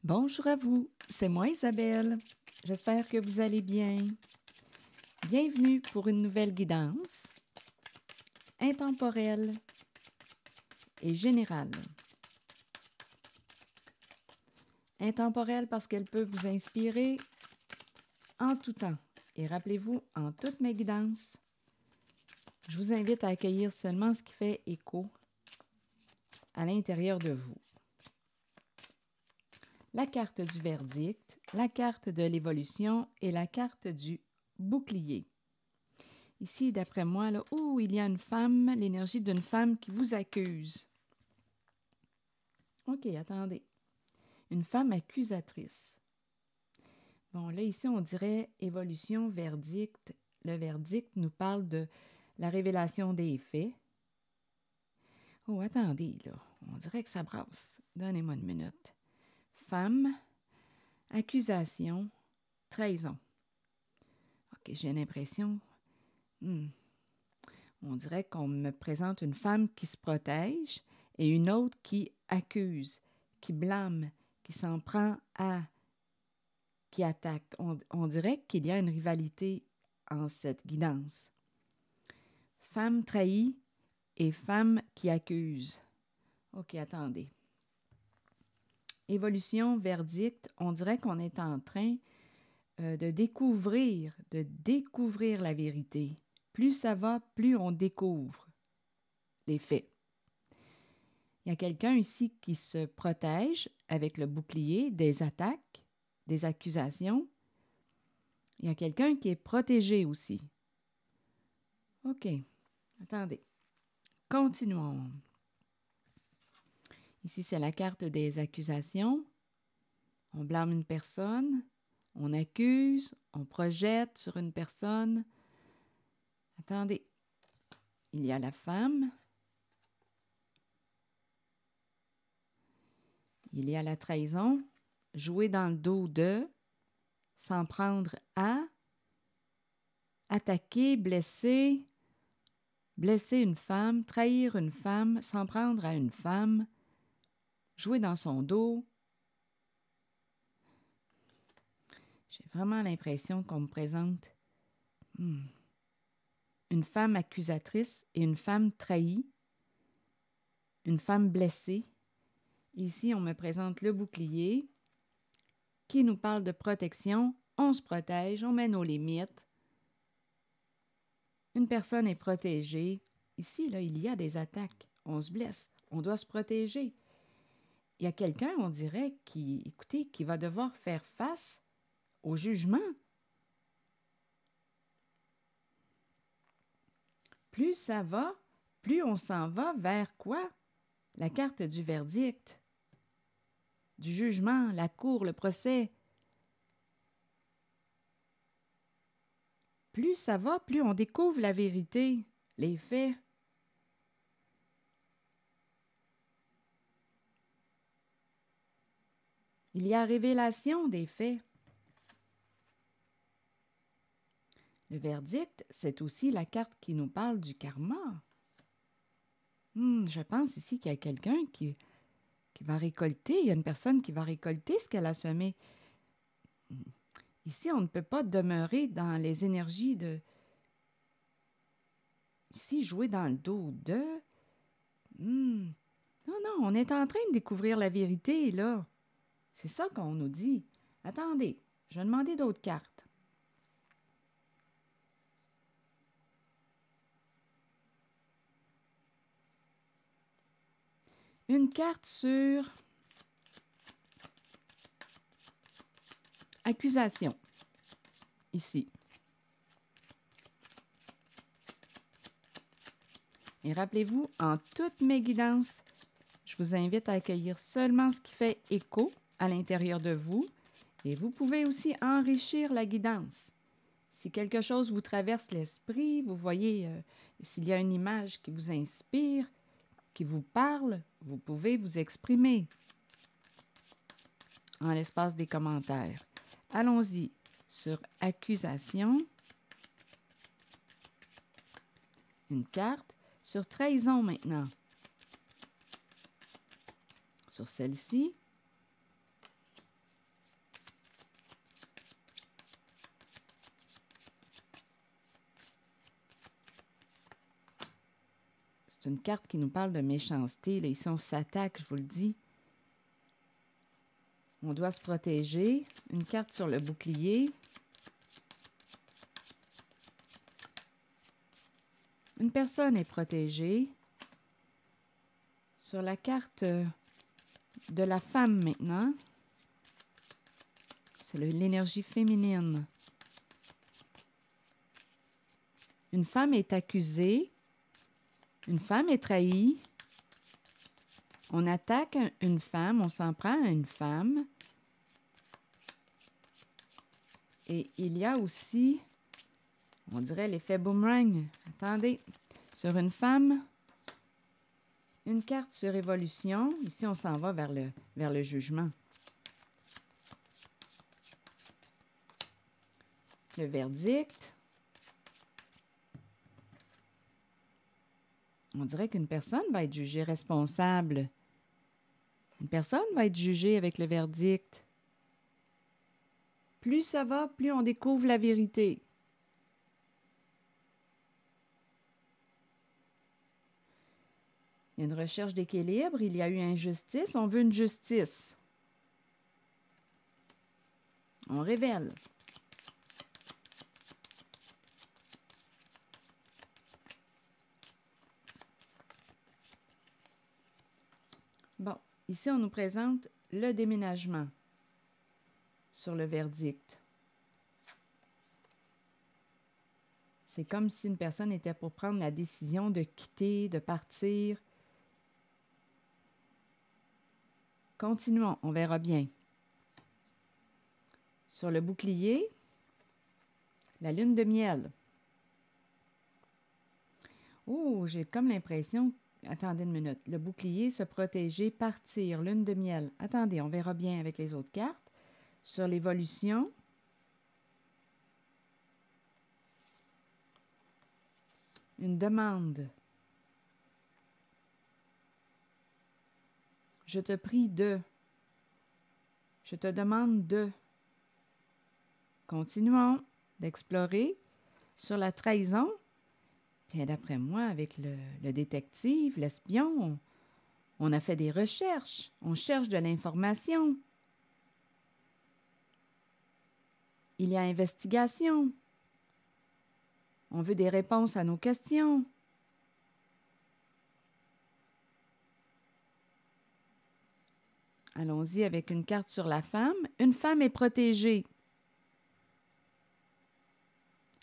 Bonjour à vous, c'est moi Isabelle. J'espère que vous allez bien. Bienvenue pour une nouvelle guidance intemporelle et générale. Intemporelle parce qu'elle peut vous inspirer en tout temps. Et rappelez-vous, en toutes mes guidances, je vous invite à accueillir seulement ce qui fait écho à l'intérieur de vous. La carte du verdict, la carte de l'évolution et la carte du bouclier. Ici, d'après moi, là, il y a une femme, l'énergie d'une femme qui vous accuse. OK, attendez. Une femme accusatrice. Bon, là, ici, on dirait évolution, verdict. Le verdict nous parle de la révélation des faits. Oh, attendez, là. On dirait que ça brasse. Donnez-moi une minute. Femme, accusation, trahison. OK, j'ai l'impression... On dirait qu'on me présente une femme qui se protège et une autre qui accuse, qui blâme, qui s'en prend à, qui attaque. On dirait qu'il y a une rivalité en cette guidance. Femme trahie et femme qui accuse. OK, attendez. Évolution, verdict, on dirait qu'on est en train de découvrir la vérité. Plus ça va, plus on découvre les faits. Il y a quelqu'un ici qui se protège avec le bouclier des attaques, des accusations. Il y a quelqu'un qui est protégé aussi. OK, attendez. Continuons. Ici, c'est la carte des accusations. On blâme une personne, on accuse, on projette sur une personne. Attendez. Il y a la femme. Il y a la trahison. Jouer dans le dos de, s'en prendre à, attaquer, blesser une femme, trahir une femme, s'en prendre à une femme, jouer dans son dos. J'ai vraiment l'impression qu'on me présente une femme accusatrice et une femme trahie, une femme blessée. Ici, on me présente le bouclier qui nous parle de protection. On se protège, on met nos limites. Une personne est protégée. Ici, là, il y a des attaques. On se blesse. On doit se protéger. Il y a quelqu'un, on dirait, qui va devoir faire face au jugement. Plus ça va, plus on s'en va vers quoi? La carte du verdict, du jugement, la cour, le procès. Plus ça va, plus on découvre la vérité, les faits. Il y a révélation des faits. Le verdict, c'est aussi la carte qui nous parle du karma. Je pense ici qu'il y a quelqu'un qui va récolter, il y a une personne qui va récolter ce qu'elle a semé. Ici, on ne peut pas demeurer dans les énergies de... Ici, jouer dans le dos de... Non, on est en train de découvrir la vérité, là. C'est ça qu'on nous dit. Attendez, je vais demander d'autres cartes. Une carte sur accusation, ici. Et rappelez-vous, en toutes mes guidances, je vous invite à accueillir seulement ce qui fait écho à l'intérieur de vous et vous pouvez aussi enrichir la guidance. Si quelque chose vous traverse l'esprit, vous voyez s'il y a une image qui vous inspire, qui vous parle, vous pouvez vous exprimer en l'espace des commentaires. Allons-y sur accusation. Une carte. Sur trahison maintenant. Sur celle-ci. c'est une carte qui nous parle de méchanceté. Là, ici, on s'attaque, je vous le dis. On doit se protéger. Une carte sur le bouclier. Une personne est protégée. Sur la carte de la femme maintenant, c'est l'énergie féminine. Une femme est accusée. Une femme est trahie. On attaque une femme, on s'en prend à une femme. Et il y a aussi, on dirait l'effet boomerang. Attendez, sur une femme, une carte sur évolution. Ici, on s'en va vers le jugement. Le verdict. On dirait qu'une personne va être jugée responsable. Une personne va être jugée avec le verdict. Plus ça va, plus on découvre la vérité. Il y a une recherche d'équilibre, il y a eu injustice, on veut une justice. On révèle. Bon, ici on nous présente le déménagement sur le verdict. C'est comme si une personne était pour prendre la décision de quitter, de partir. Continuons, on verra bien. Sur le bouclier, la lune de miel. Oh, j'ai comme l'impression... Attendez une minute. Le bouclier, se protéger, partir, lune de miel. Attendez, on verra bien avec les autres cartes. Sur l'évolution, une demande. Je te prie de. Je te demande de. Continuons d'explorer. Sur la trahison, bien d'après moi, avec le détective, l'espion, on a fait des recherches. On cherche de l'information. Il y a investigation. On veut des réponses à nos questions. Allons-y avec une carte sur la femme. Une femme est protégée.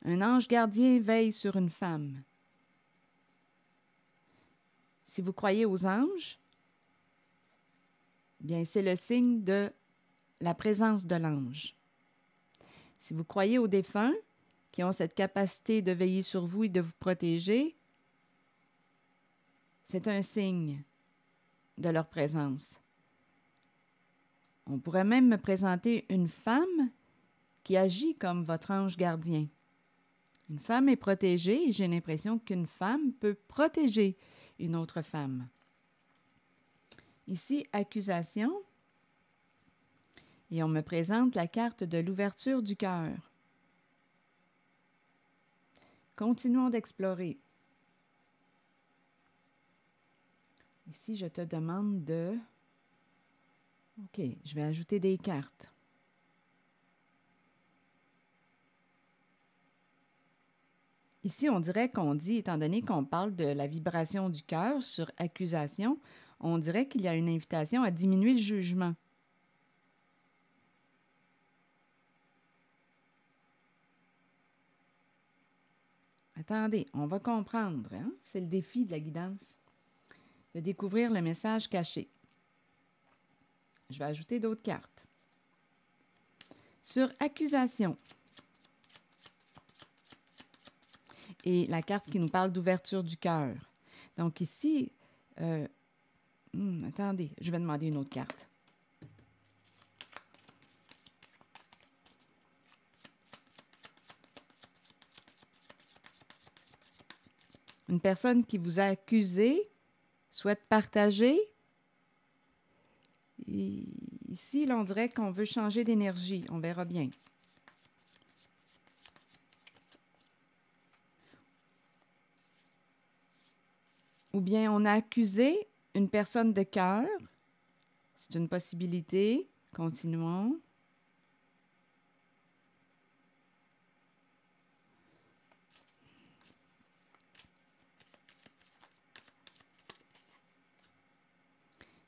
Un ange gardien veille sur une femme. Si vous croyez aux anges, bien c'est le signe de la présence de l'ange. Si vous croyez aux défunts, qui ont cette capacité de veiller sur vous et de vous protéger, c'est un signe de leur présence. On pourrait même me présenter une femme qui agit comme votre ange gardien. Une femme est protégée et j'ai l'impression qu'une femme peut protéger une autre femme. Ici, accusation. Et on me présente la carte de l'ouverture du cœur. Continuons d'explorer. Ici, je te demande de... OK, je vais ajouter des cartes. Ici, on dirait qu'on dit, étant donné qu'on parle de la vibration du cœur sur accusation, on dirait qu'il y a une invitation à diminuer le jugement. Attendez, on va comprendre, hein? C'est le défi de la guidance, de découvrir le message caché. Je vais ajouter d'autres cartes. Sur accusation. Et la carte qui nous parle d'ouverture du cœur. Donc ici, attendez, je vais demander une autre carte. Une personne qui vous a accusé souhaite partager. Et ici, là, on dirait qu'on veut changer d'énergie. On verra bien. Ou bien on a accusé une personne de cœur. C'est une possibilité. Continuons.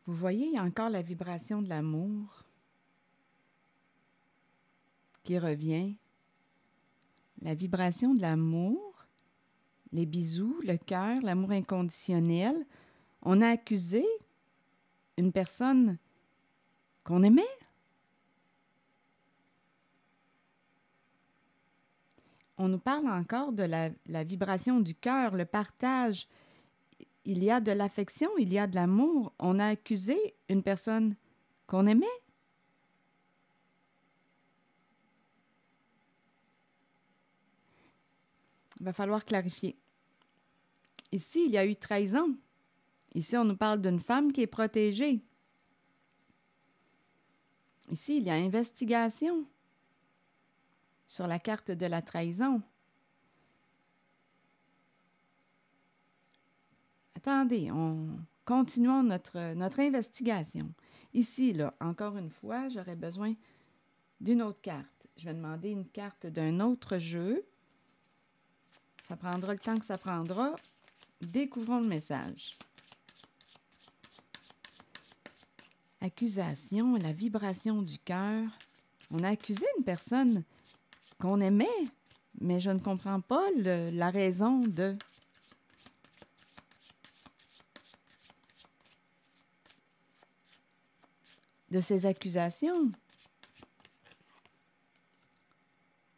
Vous voyez, il y a encore la vibration de l'amour qui revient. La vibration de l'amour, les bisous, le cœur, l'amour inconditionnel. On a accusé une personne qu'on aimait. On nous parle encore de la vibration du cœur, le partage. Il y a de l'affection, il y a de l'amour. On a accusé une personne qu'on aimait. Il va falloir clarifier. Ici, il y a eu trahison. Ici, on nous parle d'une femme qui est protégée. Ici, il y a investigation sur la carte de la trahison. Attendez, continuons notre investigation. Ici, là, encore une fois, j'aurais besoin d'une autre carte. Je vais demander une carte d'un autre jeu. Ça prendra le temps que ça prendra. Découvrons le message. Accusation, la vibration du cœur. On a accusé une personne qu'on aimait, mais je ne comprends pas la raison de ces accusations.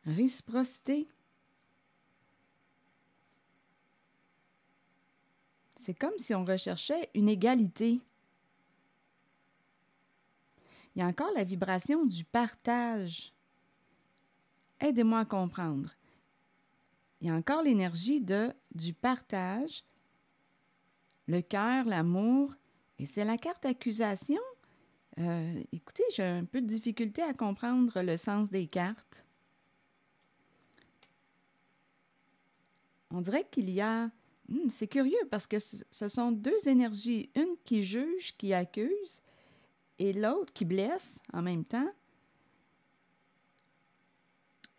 Réciprocité. C'est comme si on recherchait une égalité. Il y a encore la vibration du partage. Aidez-moi à comprendre. Il y a encore l'énergie du partage, le cœur, l'amour, et c'est la carte accusation. Écoutez, j'ai un peu de difficulté à comprendre le sens des cartes. On dirait qu'il y a... c'est curieux parce que ce sont deux énergies, une qui juge, qui accuse, et l'autre qui blesse en même temps.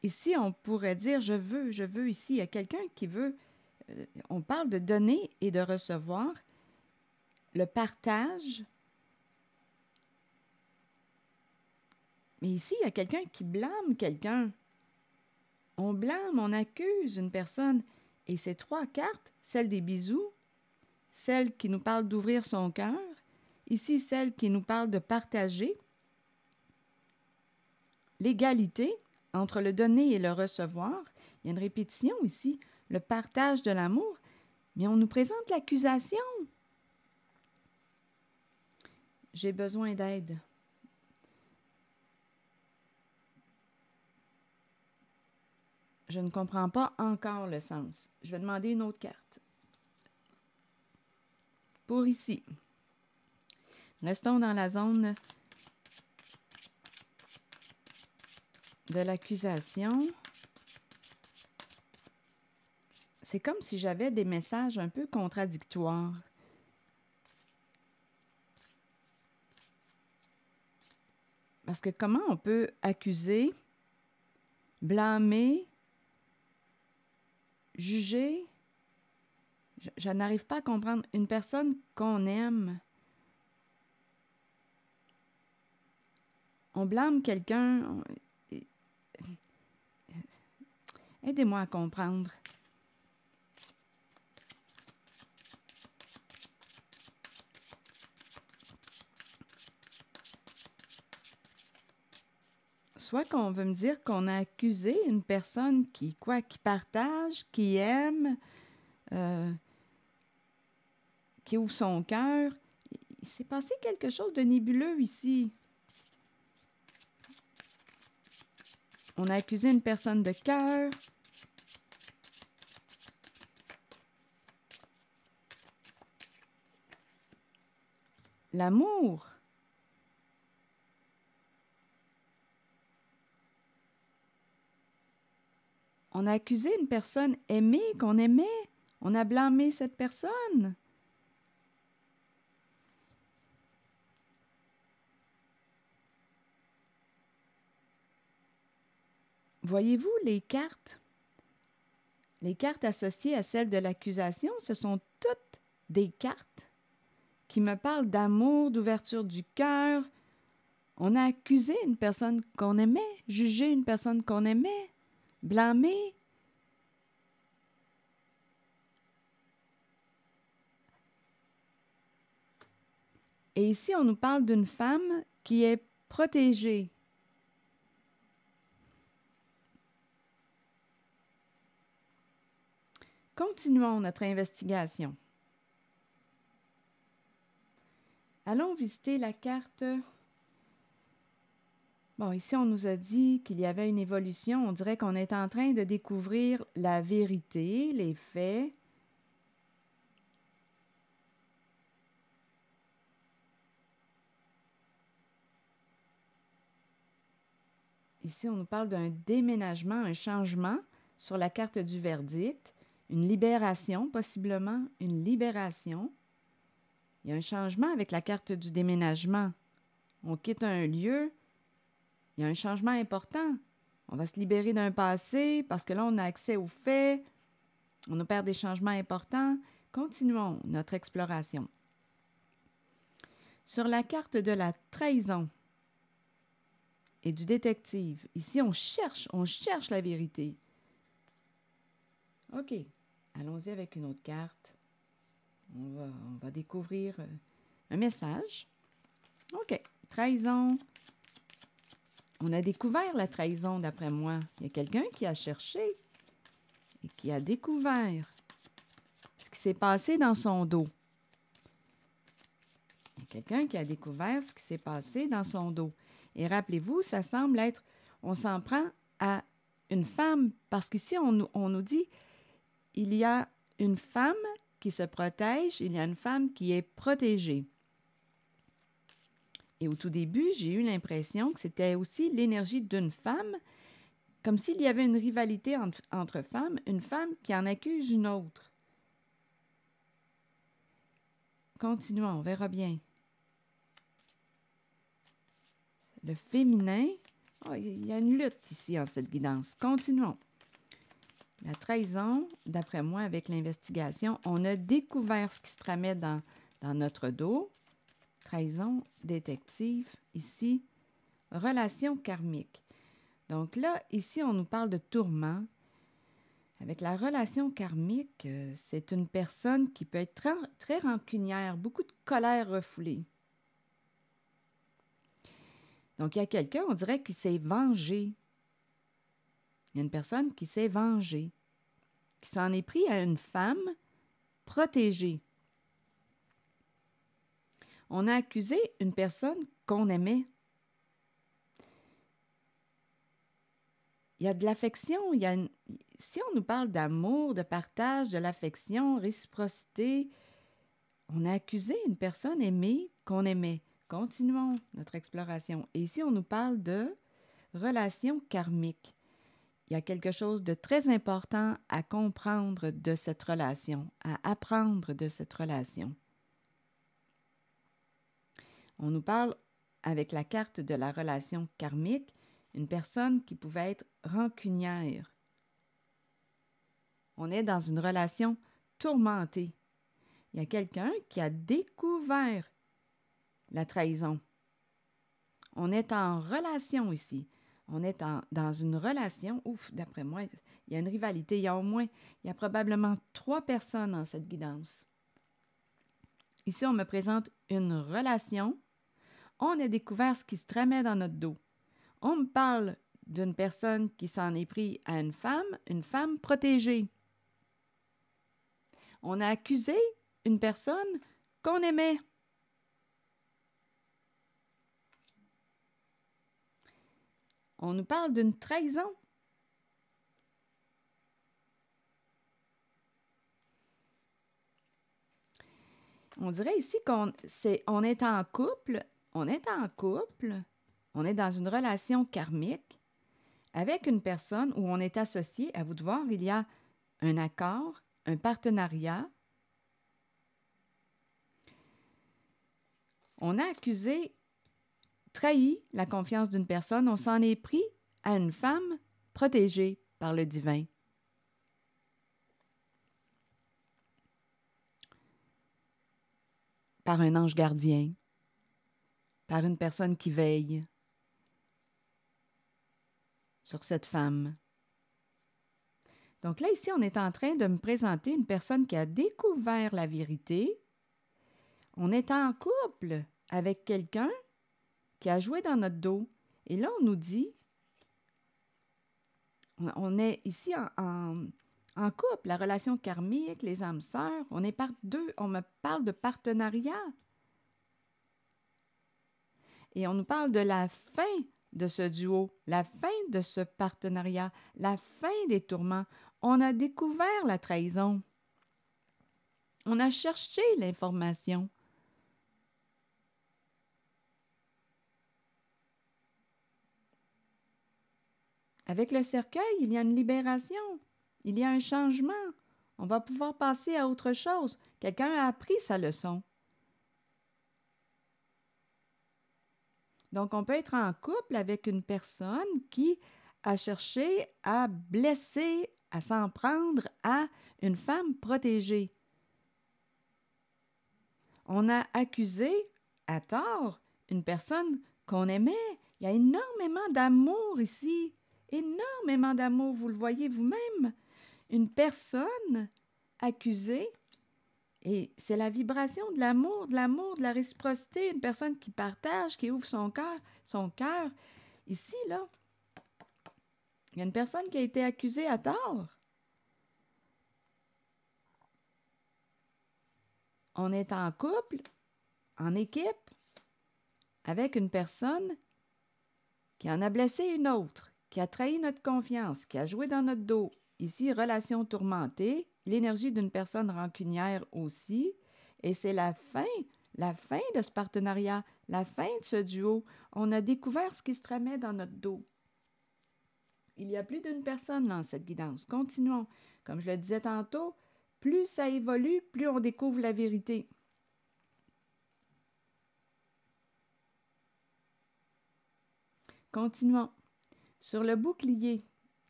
Ici, on pourrait dire « je veux » ici. Il y a quelqu'un qui veut... on parle de donner et de recevoir. Le partage. Mais ici, il y a quelqu'un qui blâme quelqu'un. On blâme, on accuse une personne. Et ces trois cartes, celle des bisous, celle qui nous parle d'ouvrir son cœur, ici, celle qui nous parle de partager, l'égalité entre le donner et le recevoir. Il y a une répétition ici, le partage de l'amour, mais on nous présente l'accusation. J'ai besoin d'aide. Je ne comprends pas encore le sens. Je vais demander une autre carte. Pour ici. Restons dans la zone de l'accusation. C'est comme si j'avais des messages un peu contradictoires. Parce que comment on peut accuser, blâmer, juger? Je n'arrive pas à comprendre une personne qu'on aime. On blâme quelqu'un. Aidez-moi à comprendre. Soit qu'on veut me dire qu'on a accusé une personne qui partage, qui aime, qui ouvre son cœur. Il s'est passé quelque chose de nébuleux ici. On a accusé une personne de cœur. L'amour. On a accusé une personne aimée, qu'on aimait. On a blâmé cette personne. voyez-vous les cartes associées à celles de l'accusation, ce sont toutes des cartes qui me parlent d'amour, d'ouverture du cœur. On a accusé une personne qu'on aimait, jugé une personne qu'on aimait, blâmé. Et ici, on nous parle d'une femme qui est protégée. Continuons notre investigation. Allons visiter la carte. Bon, ici, on nous a dit qu'il y avait une évolution. On dirait qu'on est en train de découvrir la vérité, les faits. Ici, on nous parle d'un déménagement, un changement sur la carte du verdict, une libération, possiblement une libération. Il y a un changement avec la carte du déménagement. On quitte un lieu, il y a un changement important. On va se libérer d'un passé parce que là, on a accès aux faits. On opère des changements importants. Continuons notre exploration. Sur la carte de la trahison et du détective, ici, on cherche la vérité. OK, allons-y avec une autre carte. On va découvrir un message. OK, trahison. On a découvert la trahison, d'après moi. Il y a quelqu'un qui a cherché et qui a découvert ce qui s'est passé dans son dos. Il y a quelqu'un qui a découvert ce qui s'est passé dans son dos. Et rappelez-vous, ça semble être, on s'en prend à une femme, parce qu'ici, on nous dit, il y a une femme qui se protège, il y a une femme qui est protégée. Et au tout début, j'ai eu l'impression que c'était aussi l'énergie d'une femme, comme s'il y avait une rivalité entre femmes, une femme qui en accuse une autre. Continuons, on verra bien. Le féminin, il y a une lutte ici en cette guidance. Continuons. La trahison, d'après moi, avec l'investigation, on a découvert ce qui se tramait dans notre dos. Trahison, détective, ici, relation karmique. Donc là, ici, on nous parle de tourment. Avec la relation karmique, c'est une personne qui peut être très, très rancunière, beaucoup de colère refoulée. Donc, il y a quelqu'un, on dirait, qui s'est vengé. Il y a une personne qui s'est vengée, qui s'en est pris à une femme protégée. On a accusé une personne qu'on aimait. Il y a de l'affection, si on nous parle d'amour, de partage, de l'affection, réciprocité, on a accusé une personne aimée qu'on aimait. Continuons notre exploration. Et ici, on nous parle de relation karmique. Il y a quelque chose de très important à comprendre de cette relation, à apprendre de cette relation. On nous parle, avec la carte de la relation karmique, une personne qui pouvait être rancunière. On est dans une relation tourmentée. Il y a quelqu'un qui a découvert la trahison. On est en relation ici. On est dans une relation, d'après moi, il y a une rivalité. Il y a probablement 3 personnes dans cette guidance. Ici, on me présente une relation. On a découvert ce qui se tramait dans notre dos. On me parle d'une personne qui s'en est pris à une femme protégée. On a accusé une personne qu'on aimait. On nous parle d'une trahison. On dirait ici qu'on est en couple, on est dans une relation karmique avec une personne où on est associé. À vous de voir, il y a un accord, un partenariat. On a accusé, trahi la confiance d'une personne, on s'en est pris à une femme protégé par le divin. Par un ange gardien, par une personne qui veille sur cette femme. Donc là, ici, on est en train de me présenter une personne qui a découvert la vérité. On est en couple avec quelqu'un qui a joué dans notre dos. Et là, on nous dit, on est ici en couple, la relation karmique, les âmes sœurs, on est par deux, on me parle de partenariat. Et on nous parle de la fin de ce duo, la fin de ce partenariat, la fin des tourments. On a découvert la trahison. On a cherché l'information. Avec le cercueil, il y a une libération, il y a un changement. On va pouvoir passer à autre chose. Quelqu'un a appris sa leçon. Donc, on peut être en couple avec une personne qui a cherché à blesser, à s'en prendre à une femme protégée. On a accusé, à tort, une personne qu'on aimait. Il y a énormément d'amour ici. Énormément d'amour, vous le voyez vous-même. Une personne accusée, et c'est la vibration de l'amour, de la réciprocité, une personne qui partage, qui ouvre son cœur. Ici, là, il y a une personne qui a été accusée à tort. On est en couple, en équipe, avec une personne qui en a blessé une autre, qui a trahi notre confiance, qui a joué dans notre dos. Ici, relation tourmentée, l'énergie d'une personne rancunière aussi, et c'est la fin de ce partenariat, la fin de ce duo. On a découvert ce qui se tramait dans notre dos. Il y a plus d'une personne dans cette guidance. Continuons. Comme je le disais tantôt, plus ça évolue, plus on découvre la vérité. Continuons. Sur le bouclier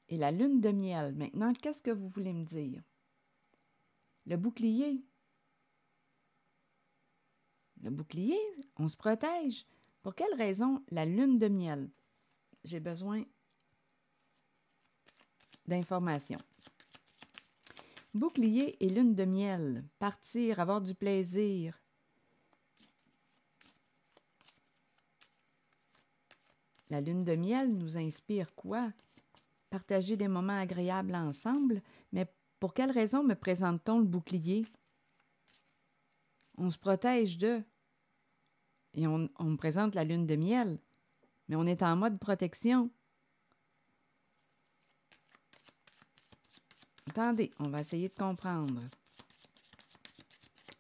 et la lune de miel, maintenant, qu'est-ce que vous voulez me dire? Le bouclier, on se protège. Pour quelle raison la lune de miel? J'ai besoin d'informations. Bouclier et lune de miel, partir, avoir du plaisir. La lune de miel nous inspire quoi? Partager des moments agréables ensemble, mais pour quelle raison me présente-t-on le bouclier? On se protège d'eux. Et on me présente la lune de miel, mais on est en mode protection. Attendez, on va essayer de comprendre.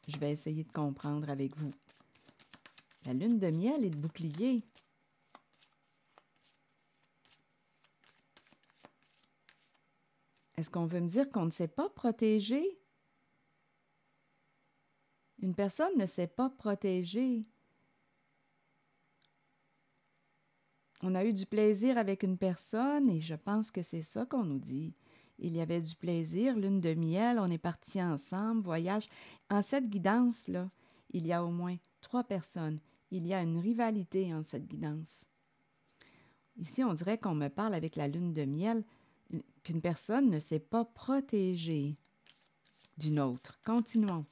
Je vais essayer de comprendre avec vous. La lune de miel et le bouclier. Est-ce qu'on veut me dire qu'on ne s'est pas protégé? Une personne ne s'est pas protégée. On a eu du plaisir avec une personne et je pense que c'est ça qu'on nous dit. Il y avait du plaisir, lune de miel, on est partis ensemble, voyage. En cette guidance-là, il y a au moins 3 personnes. Il y a une rivalité en cette guidance. Ici, on dirait qu'on me parle avec la lune de miel, qu'une personne ne s'est pas protégée d'une autre. Continuons.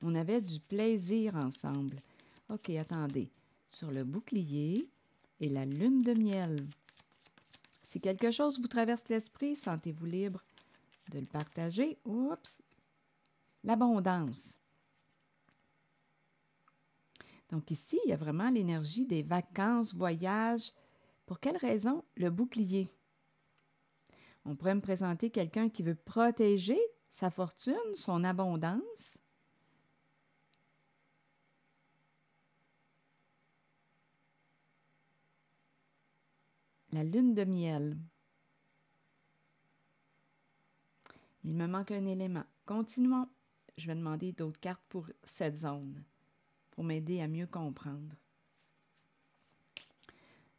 On avait du plaisir ensemble. OK, attendez. Sur le bouclier et la lune de miel. Si quelque chose vous traverse l'esprit, sentez-vous libre de le partager. Oups! L'abondance. Donc ici, il y a vraiment l'énergie des vacances, voyages. Pour quelle raison? Le bouclier. On pourrait me présenter quelqu'un qui veut protéger sa fortune, son abondance. La lune de miel. Il me manque un élément. Continuons. Je vais demander d'autres cartes pour cette zone, pour m'aider à mieux comprendre.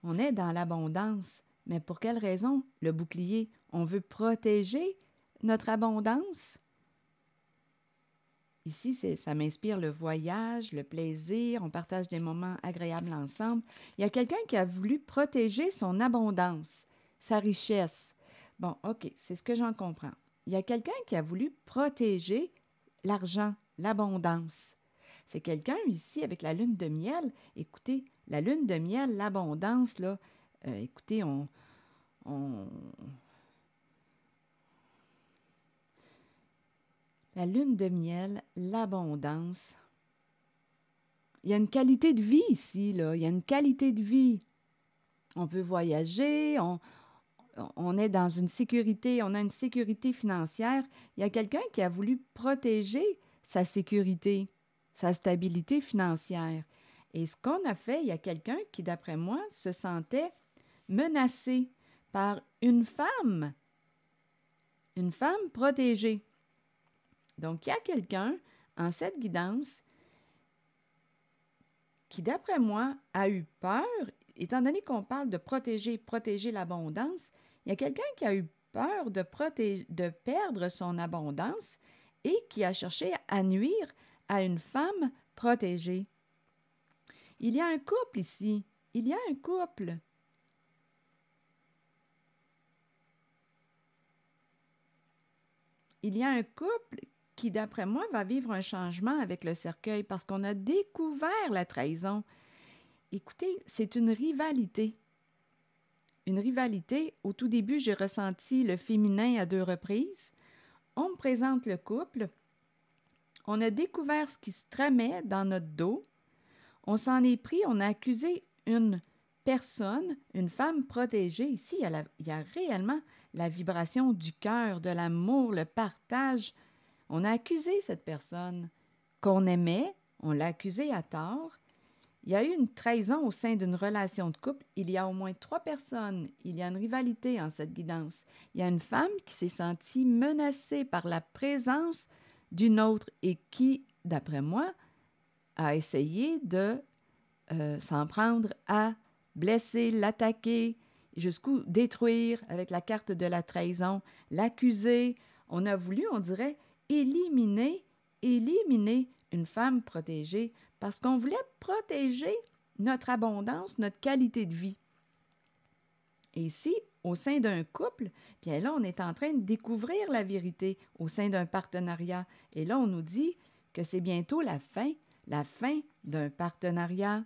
On est dans l'abondance, Mais pour quelle raison, le bouclier? On veut protéger notre abondance? Ici, ça m'inspire le voyage, le plaisir, on partage des moments agréables ensemble. Il y a quelqu'un qui a voulu protéger son abondance, sa richesse. Bon, OK, c'est ce que j'en comprends. Il y a quelqu'un qui a voulu protéger l'argent, l'abondance. C'est quelqu'un ici avec la lune de miel. Écoutez, la lune de miel, l'abondance, là, écoutez, la lune de miel, l'abondance. Il y a une qualité de vie ici, là. Il y a une qualité de vie. On peut voyager, on est dans une sécurité, on a une sécurité financière. Il y a quelqu'un qui a voulu protéger sa sécurité, sa stabilité financière. Et ce qu'on a fait, il y a quelqu'un qui, d'après moi, se sentait menacé par une femme protégée. Donc, il y a quelqu'un en cette guidance qui, d'après moi, a eu peur, étant donné qu'on parle de protéger l'abondance, il y a quelqu'un qui a eu peur de perdre son abondance et qui a cherché à nuire à une femme protégée. Il y a un couple ici. Il y a un couple. Il y a un couple qui, d'après moi, va vivre un changement avec le cercueil parce qu'on a découvert la trahison. Écoutez, c'est une rivalité. Une rivalité. Au tout début, j'ai ressenti le féminin à 2 reprises. On me présente le couple. On a découvert ce qui se tramait dans notre dos. On s'en est pris, on a accusé une personne, une femme protégée. Ici, il y a réellement la vibration du cœur, de l'amour, le partage. On a accusé cette personne qu'on aimait, on l'a accusée à tort. Il y a eu une trahison au sein d'une relation de couple. Il y a au moins 3 personnes. Il y a une rivalité en cette guidance. Il y a une femme qui s'est sentie menacée par la présence d'une autre et qui, d'après moi, a essayé de s'en prendre à blesser, l'attaquer, jusqu'où détruire avec la carte de la trahison, l'accuser. On a voulu, on dirait, éliminer une femme protégée parce qu'on voulait protéger notre abondance, notre qualité de vie. Et ici, au sein d'un couple, bien là, on est en train de découvrir la vérité au sein d'un partenariat. Et là, on nous dit que c'est bientôt la fin d'un partenariat.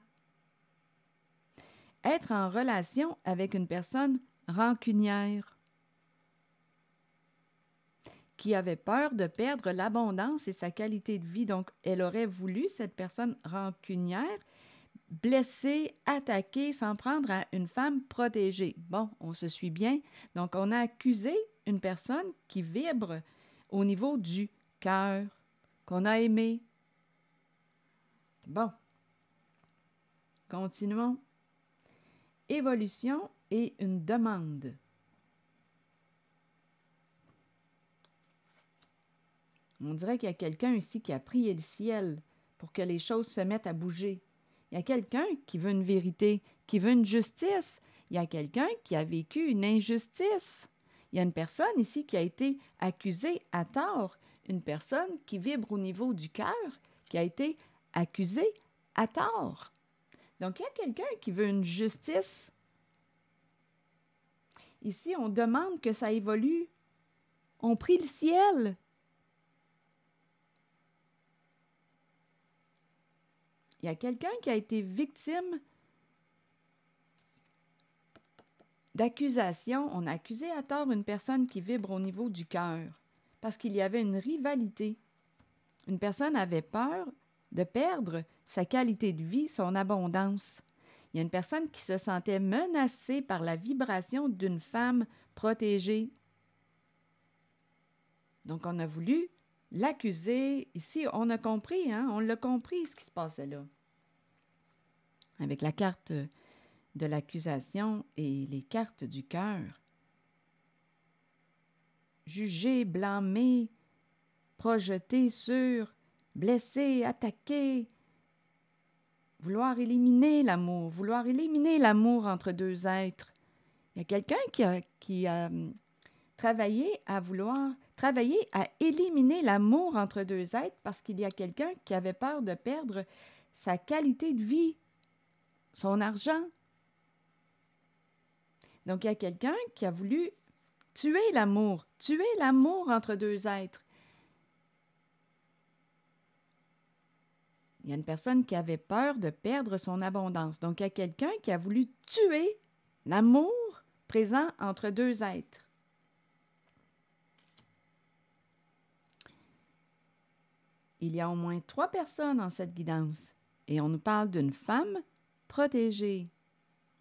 Être en relation avec une personne rancunière qui avait peur de perdre l'abondance et sa qualité de vie. Donc, elle aurait voulu, cette personne rancunière, blesser, attaquer, s'en prendre à une femme protégée. Bon, on se suit bien. Donc, on a accusé une personne qui vibre au niveau du cœur, qu'on a aimé. Bon, continuons. Évolution et une demande. On dirait qu'il y a quelqu'un ici qui a prié le ciel pour que les choses se mettent à bouger. Il y a quelqu'un qui veut une vérité, qui veut une justice. Il y a quelqu'un qui a vécu une injustice. Il y a une personne ici qui a été accusée à tort. Une personne qui vibre au niveau du cœur, qui a été accusée à tort. Donc, il y a quelqu'un qui veut une justice. Ici, on demande que ça évolue. On prie le ciel. Il y a quelqu'un qui a été victime d'accusation. On a accusé à tort une personne qui vibre au niveau du cœur parce qu'il y avait une rivalité. Une personne avait peur de perdre sa qualité de vie, son abondance. Il y a une personne qui se sentait menacée par la vibration d'une femme protégée. Donc, on a voulu l'accuser. Ici, on a compris, on l'a compris ce qui se passait là. Avec la carte de l'accusation et les cartes du cœur. Juger, blâmer, projeter sur, blesser, attaquer, vouloir éliminer l'amour entre 2 êtres Il y a quelqu'un qui a travaillé à éliminer l'amour entre deux êtres parce qu'il y a quelqu'un qui avait peur de perdre sa qualité de vie, son argent. Donc, il y a quelqu'un qui a voulu tuer l'amour entre deux êtres. Il y a une personne qui avait peur de perdre son abondance. Donc, il y a quelqu'un qui a voulu tuer l'amour présent entre deux êtres. Il y a au moins 3 personnes dans cette guidance et on nous parle d'une femme protégée.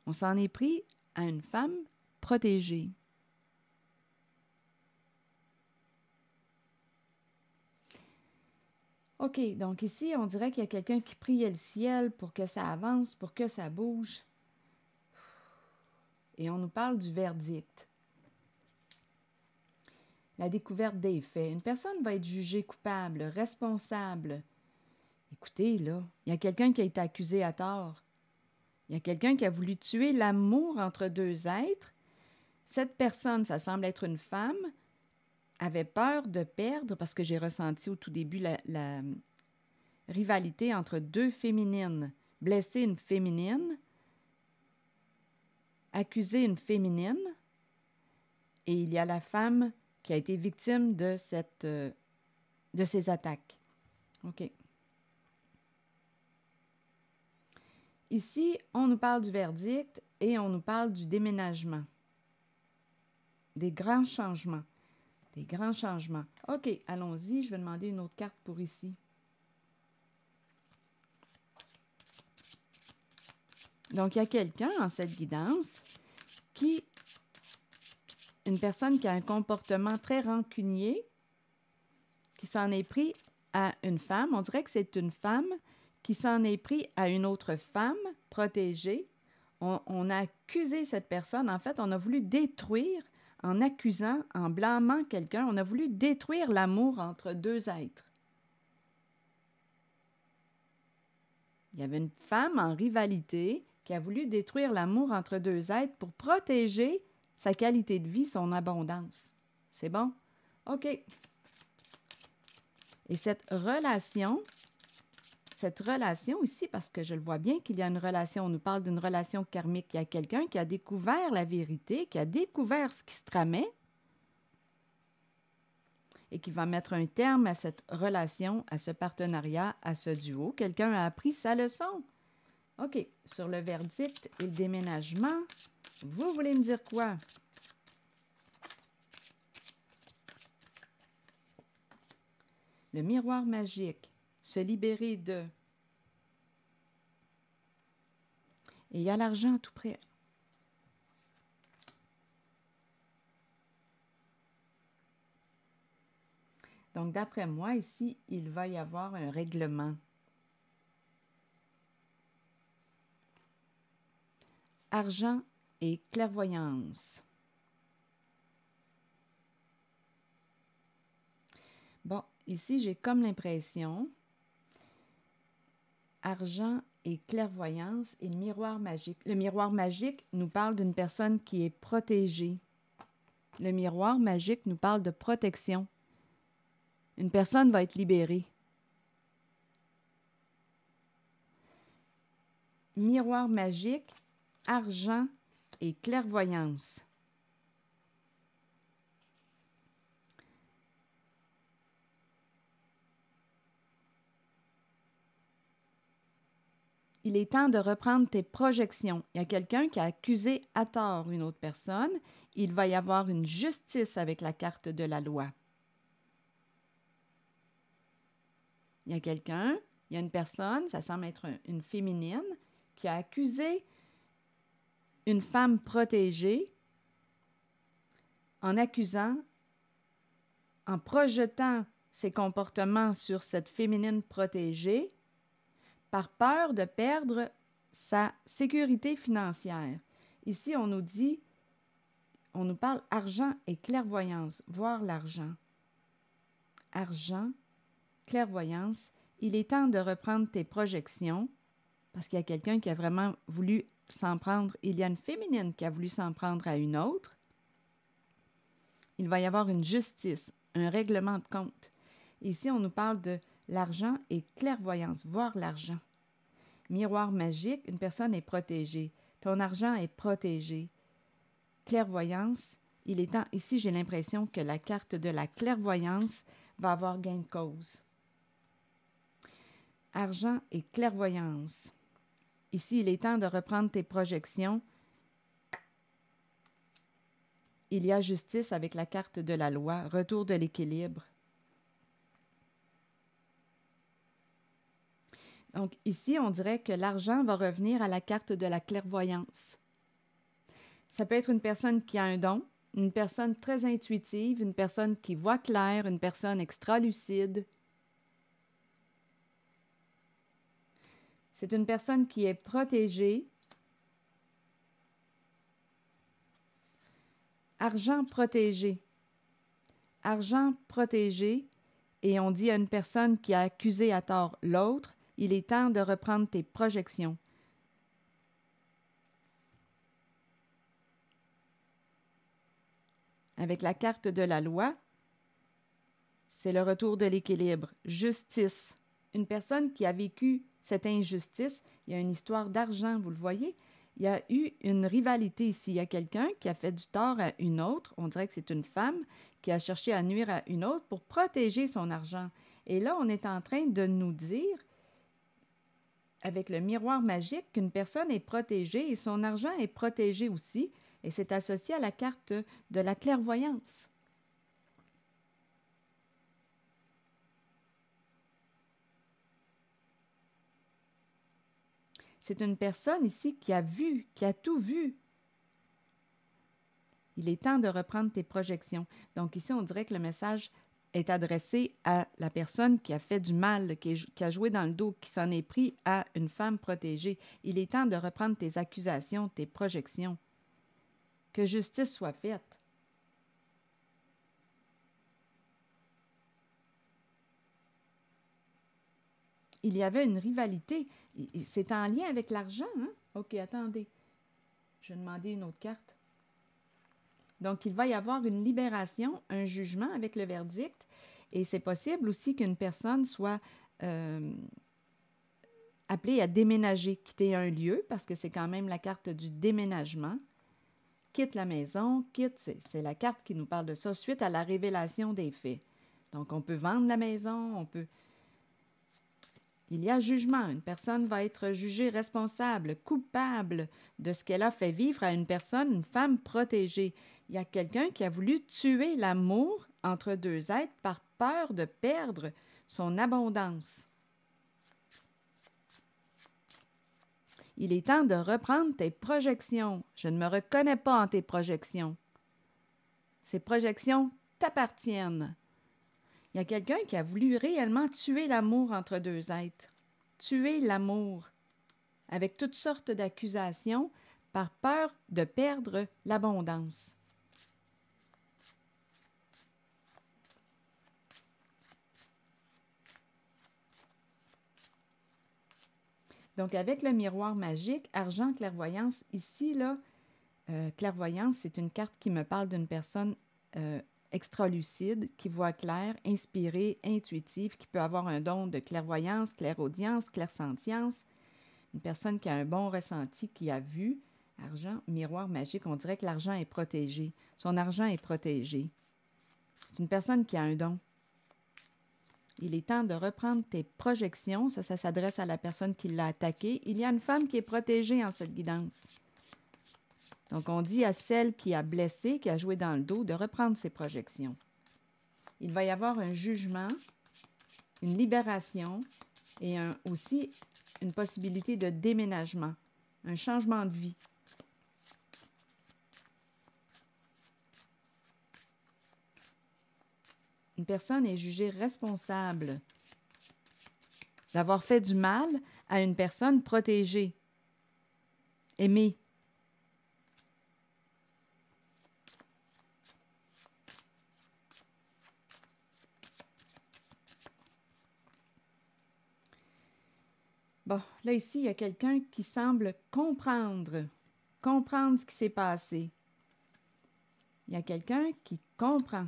On s'en est pris à une femme protégée. OK, donc ici, on dirait qu'il y a quelqu'un qui priait le ciel pour que ça avance, pour que ça bouge. Et on nous parle du verdict. La découverte des faits. Une personne va être jugée coupable, responsable. Écoutez, là, il y a quelqu'un qui a été accusé à tort. Il y a quelqu'un qui a voulu tuer l'amour entre deux êtres. Cette personne, ça semble être une femme, avait peur de perdre, parce que j'ai ressenti au tout début la rivalité entre deux féminines. Blesser une féminine, accuser une féminine, et il y a la femme qui a été victime de ces attaques. OK. Ici, on nous parle du verdict et on nous parle du déménagement. Des grands changements. Des grands changements. OK, allons-y. Je vais demander une autre carte pour ici. Donc, il y a quelqu'un en cette guidance une personne qui a un comportement très rancunier, qui s'en est pris à une femme. On dirait que c'est une femme qui s'en est pris à une autre femme protégée. On a accusé cette personne. En fait, on a voulu détruire, en accusant, en blâmant quelqu'un, on a voulu détruire l'amour entre deux êtres. Il y avait une femme en rivalité qui a voulu détruire l'amour entre deux êtres pour protéger sa qualité de vie, son abondance. C'est bon? OK. Et cette relation ici, parce que je le vois bien qu'il y a une relation, on nous parle d'une relation karmique. Il y a quelqu'un qui a découvert la vérité, qui a découvert ce qui se tramait et qui va mettre un terme à cette relation, à ce partenariat, à ce duo. Quelqu'un a appris sa leçon. OK. Sur le verdict et le déménagement, vous voulez me dire quoi? Le miroir magique, se libérer de. Et il y a l'argent tout près. Donc, d'après moi, ici, il va y avoir un règlement. Argent et clairvoyance. Bon, ici, j'ai comme l'impression, argent et clairvoyance et le miroir magique. Le miroir magique nous parle d'une personne qui est protégée. Le miroir magique nous parle de protection. Une personne va être libérée. Miroir magique, argent et clairvoyance. Il est temps de reprendre tes projections. Il y a quelqu'un qui a accusé à tort une autre personne. Il va y avoir une justice avec la carte de la loi. Il y a une personne, ça semble être une féminine, qui a accusé une femme protégée en projetant ses comportements sur cette féminine protégée par peur de perdre sa sécurité financière. Ici, on nous parle argent et clairvoyance, voir l'argent. Argent, clairvoyance, il est temps de reprendre tes projections parce qu'il y a quelqu'un qui a vraiment voulu s'en prendre, il y a une féminine qui a voulu s'en prendre à une autre, il va y avoir une justice, un règlement de compte. Ici, on nous parle de l'argent et clairvoyance, voir l'argent. Miroir magique, une personne est protégée. Ton argent est protégé. Clairvoyance, il est temps. Ici, j'ai l'impression que la carte de la clairvoyance va avoir gain de cause. Argent et clairvoyance. Ici, il est temps de reprendre tes projections. Il y a justice avec la carte de la loi, retour de l'équilibre. Donc ici, on dirait que l'argent va revenir à la carte de la clairvoyance. Ça peut être une personne qui a un don, une personne très intuitive, une personne qui voit clair, une personne extra-lucide. C'est une personne qui est protégée. Argent protégé. Argent protégé. Et on dit à une personne qui a accusé à tort l'autre, il est temps de reprendre tes projections. Avec la carte de la loi, c'est le retour de l'équilibre. Justice. Une personne qui a vécu cette injustice, il y a une histoire d'argent, vous le voyez. Il y a eu une rivalité ici. Il y a quelqu'un qui a fait du tort à une autre. On dirait que c'est une femme qui a cherché à nuire à une autre pour protéger son argent. Et là, on est en train de nous dire, avec le miroir magique, qu'une personne est protégée et son argent est protégé aussi. Et c'est associé à la carte de la clairvoyance. C'est une personne ici qui a vu, qui a tout vu. Il est temps de reprendre tes projections. Donc ici, on dirait que le message est adressé à la personne qui a fait du mal, qui a joué dans le dos, qui s'en est pris à une femme protégée. Il est temps de reprendre tes accusations, tes projections. Que justice soit faite. Il y avait une rivalité. C'est en lien avec l'argent, hein? OK, attendez. Je vais demander une autre carte. Donc, il va y avoir une libération, un jugement avec le verdict. Et c'est possible aussi qu'une personne soit appelée à déménager, quitter un lieu, parce que c'est quand même la carte du déménagement. Quitte la maison, quitte, c'est la carte qui nous parle de ça, suite à la révélation des faits. Donc, on peut vendre la maison, on peut... Il y a jugement. Une personne va être jugée responsable, coupable de ce qu'elle a fait vivre à une personne, une femme protégée. Il y a quelqu'un qui a voulu tuer l'amour entre deux êtres par peur de perdre son abondance. Il est temps de reprendre tes projections. Je ne me reconnais pas en tes projections. Ces projections t'appartiennent. Il y a quelqu'un qui a voulu réellement tuer l'amour entre deux êtres. Tuer l'amour avec toutes sortes d'accusations par peur de perdre l'abondance. Donc, avec le miroir magique, argent, clairvoyance, ici, là, clairvoyance, c'est une carte qui me parle d'une personne extra-lucide, qui voit clair, inspirée, intuitive, qui peut avoir un don de clairvoyance, clairaudience, clairsentience. Une personne qui a un bon ressenti, qui a vu. Argent, miroir magique, on dirait que l'argent est protégé. Son argent est protégé. C'est une personne qui a un don. Il est temps de reprendre tes projections. Ça s'adresse à la personne qui l'a attaqué. Il y a une femme qui est protégée en cette guidance. Donc, on dit à celle qui a blessé, qui a joué dans le dos, de reprendre ses projections. Il va y avoir un jugement, une libération et aussi une possibilité de déménagement, un changement de vie. Une personne est jugée responsable d'avoir fait du mal à une personne protégée, aimée. Bon, là ici, il y a quelqu'un qui semble comprendre ce qui s'est passé. Il y a quelqu'un qui comprend.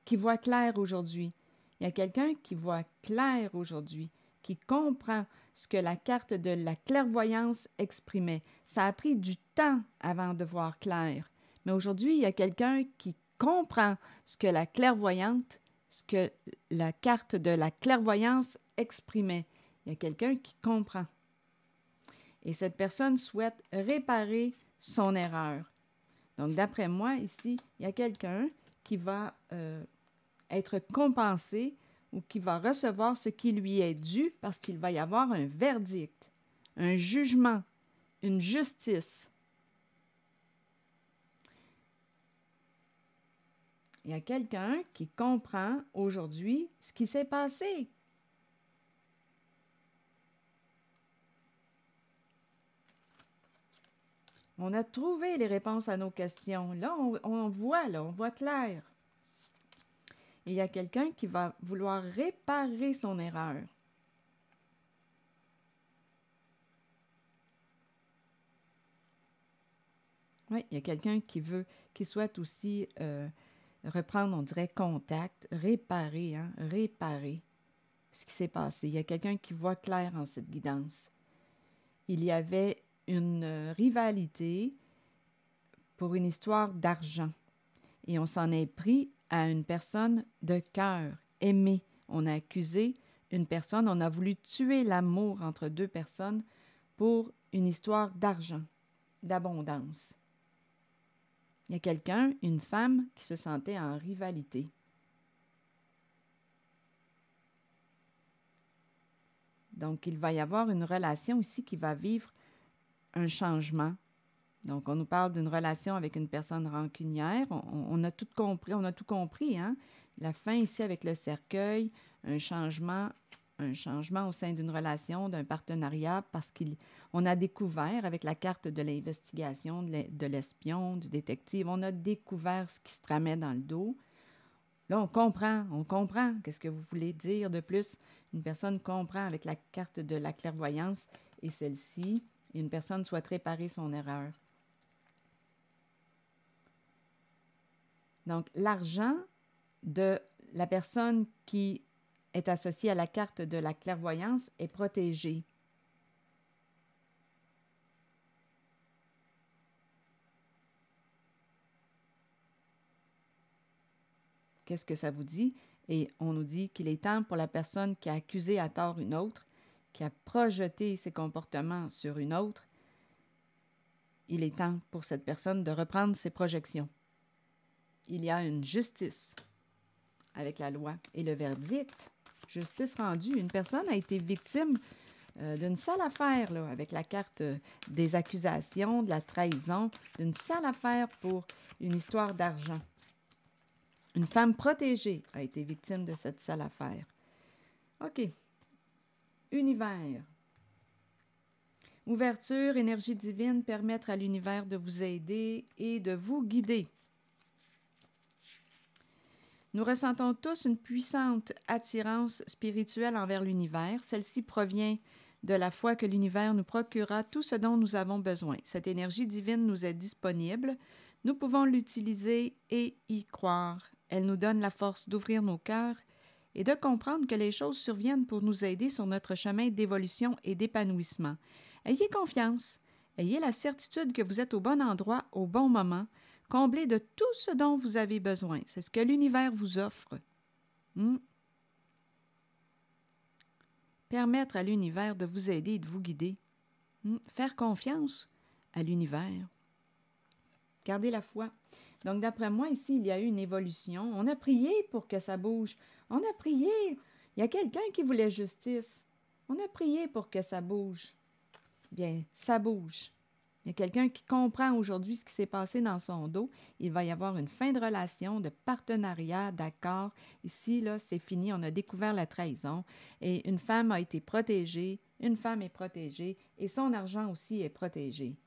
Qui voit clair aujourd'hui. Il y a quelqu'un qui voit clair aujourd'hui, qui comprend ce que la carte de la clairvoyance exprimait. Ça a pris du temps avant de voir clair. Mais aujourd'hui, il y a quelqu'un qui comprend ce que la clairvoyante, ce que la carte de la clairvoyance exprimait. Il y a quelqu'un qui comprend. Et cette personne souhaite réparer son erreur. Donc, d'après moi, ici, il y a quelqu'un qui va être compensé ou qui va recevoir ce qui lui est dû parce qu'il va y avoir un verdict, un jugement, une justice. Il y a quelqu'un qui comprend aujourd'hui ce qui s'est passé. On a trouvé les réponses à nos questions. Là, on voit clair. Et il y a quelqu'un qui va vouloir réparer son erreur. Oui, il y a quelqu'un qui souhaite aussi reprendre, on dirait, contact, réparer ce qui s'est passé. Il y a quelqu'un qui voit clair en cette guidance. Il y avait une rivalité pour une histoire d'argent. Et on s'en est pris à une personne de cœur, aimée. On a accusé une personne, on a voulu tuer l'amour entre deux personnes pour une histoire d'argent, d'abondance. Il y a quelqu'un, une femme, qui se sentait en rivalité. Donc, il va y avoir une relation ici qui va vivre un changement. Donc, on nous parle d'une relation avec une personne rancunière. On a tout compris, hein? La fin ici avec le cercueil, un changement au sein d'une relation, d'un partenariat, parce qu'on a découvert avec la carte de l'investigation, de l'espion, du détective, on a découvert ce qui se tramait dans le dos. Là, on comprend qu'est-ce que vous voulez dire de plus. Une personne comprend avec la carte de la clairvoyance et celle-ci, une personne souhaite réparer son erreur. Donc, l'argent de la personne qui est associée à la carte de la clairvoyance est protégé. Qu'est-ce que ça vous dit? Et on nous dit qu'il est temps pour la personne qui a accusé à tort une autre, qui a projeté ses comportements sur une autre, il est temps pour cette personne de reprendre ses projections. Il y a une justice avec la loi et le verdict. Justice rendue. Une personne a été victime d'une sale affaire, là, avec la carte des accusations, de la trahison, d'une sale affaire pour une histoire d'argent. Une femme protégée a été victime de cette sale affaire. OK. Univers. Ouverture, énergie divine, permettre à l'univers de vous aider et de vous guider. Nous ressentons tous une puissante attirance spirituelle envers l'univers. Celle-ci provient de la foi que l'univers nous procurera tout ce dont nous avons besoin. Cette énergie divine nous est disponible. Nous pouvons l'utiliser et y croire. Elle nous donne la force d'ouvrir nos cœurs et de comprendre que les choses surviennent pour nous aider sur notre chemin d'évolution et d'épanouissement. Ayez confiance. Ayez la certitude que vous êtes au bon endroit, au bon moment, comblé de tout ce dont vous avez besoin. C'est ce que l'univers vous offre. Permettre à l'univers de vous aider et de vous guider. Faire confiance à l'univers. Gardez la foi. Donc, d'après moi, ici, il y a eu une évolution. On a prié pour que ça bouge. On a prié. Il y a quelqu'un qui voulait justice. On a prié pour que ça bouge. Bien, ça bouge. Il y a quelqu'un qui comprend aujourd'hui ce qui s'est passé dans son dos. Il va y avoir une fin de relation, de partenariat, d'accord. Ici, là, c'est fini. On a découvert la trahison. Et une femme a été protégée. Une femme est protégée. Et son argent aussi est protégé.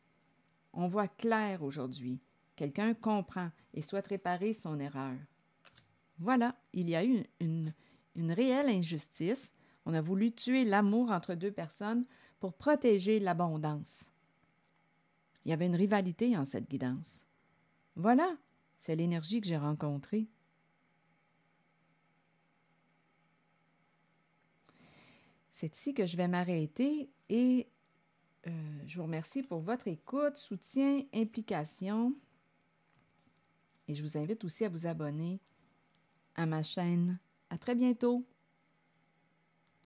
On voit clair aujourd'hui. Quelqu'un comprend et souhaite réparer son erreur. Voilà, il y a eu une réelle injustice. On a voulu tuer l'amour entre deux personnes pour protéger l'abondance. Il y avait une rivalité en cette guidance. Voilà, c'est l'énergie que j'ai rencontrée. C'est ici que je vais m'arrêter et je vous remercie pour votre écoute, soutien, implication. Et je vous invite aussi à vous abonner à ma chaîne. À très bientôt!